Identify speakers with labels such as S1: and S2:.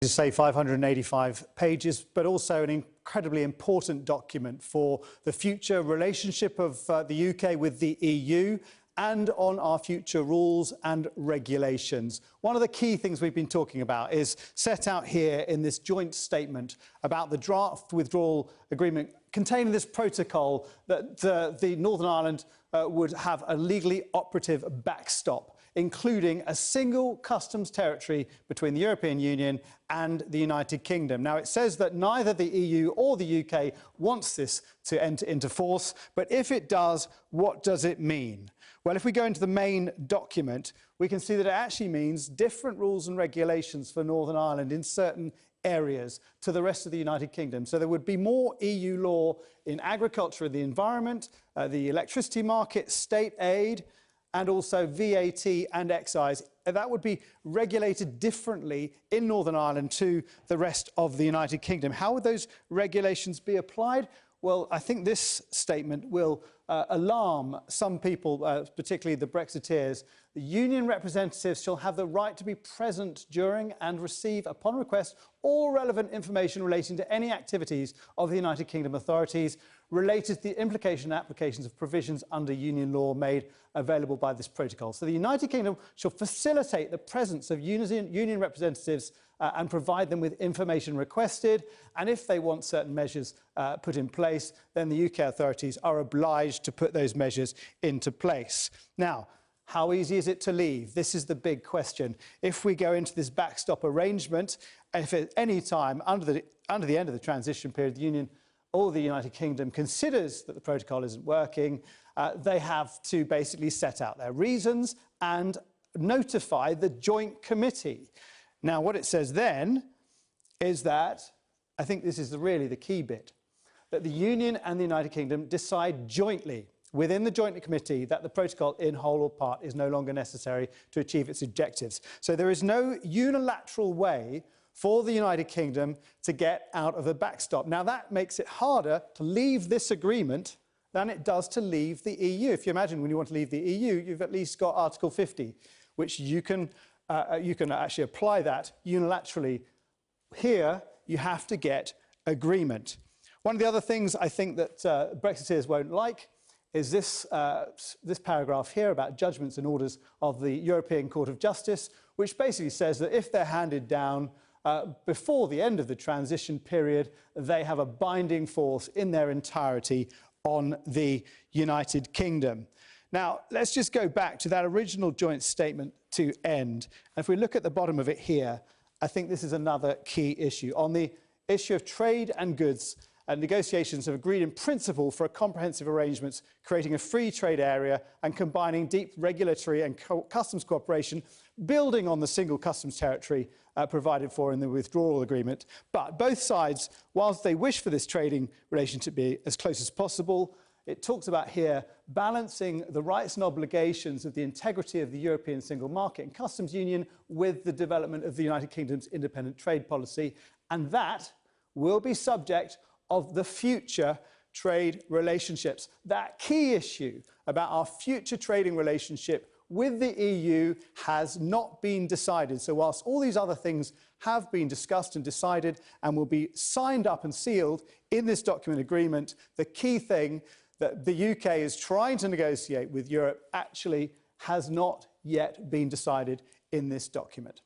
S1: Say 585 pages, but also an incredibly important document for the future relationship of the UK with the EU and on our future rules and regulations. One of the key things we've been talking about is set out here in this joint statement about the draft withdrawal agreement containing this protocol that the Northern Ireland would have a legally operative backstop, including a single customs territory between the European Union and the United Kingdom. Now, it says that neither the EU or the UK wants this to enter into force, but if it does, what does it mean? Well, if we go into the main document, we can see that it actually means different rules and regulations for Northern Ireland in certain areas to the rest of the United Kingdom. So there would be more EU law in agriculture and the environment, the electricity market, state aid, and also VAT and excise. That would be regulated differently in Northern Ireland to the rest of the United Kingdom. How would those regulations be applied? Well, I think this statement will alarm some people, particularly the Brexiteers. The union representatives shall have the right to be present during and receive, upon request, all relevant information relating to any activities of the United Kingdom authorities related to the implication and applications of provisions under union law made available by this protocol. So the United Kingdom shall facilitate the presence of union representatives and provide them with information requested, and if they want certain measures put in place, then the UK authorities are obliged to put those measures into place. Now, how easy is it to leave? This is the big question. If we go into this backstop arrangement, if at any time under the end of the transition period, the Union or the United Kingdom considers that the protocol isn't working, they have to basically set out their reasons and notify the joint committee. Now, what it says then is that, I think this is really the key bit, that the Union and the United Kingdom decide jointly within the joint committee that the protocol in whole or part is no longer necessary to achieve its objectives. So there is no unilateral way for the United Kingdom to get out of the backstop. Now, that makes it harder to leave this agreement than it does to leave the EU. If you imagine when you want to leave the EU, you've at least got Article 50, which you can actually apply that unilaterally. Here, you have to get agreement. One of the other things I think that Brexiteers won't like is this paragraph here about judgments and orders of the European Court of Justice, which basically says that if they're handed down before the end of the transition period, they have a binding force in their entirety on the United Kingdom. Now, let's just go back to that original joint statement to end. And if we look at the bottom of it here, I think this is another key issue. On the issue of trade and goods, negotiations have agreed in principle for a comprehensive arrangements creating a free trade area and combining deep regulatory and customs cooperation, building on the single customs territory provided for in the withdrawal agreement. But both sides, whilst they wish for this trading relationship to be as close as possible, it talks about here balancing the rights and obligations of the integrity of the European single market and customs union with the development of the United Kingdom's independent trade policy, and that will be subject of the future trade relationships. That key issue about our future trading relationship with the EU has not been decided. So whilst all these other things have been discussed and decided and will be signed up and sealed in this document agreement, the key thing that the UK is trying to negotiate with Europe actually has not yet been decided in this document.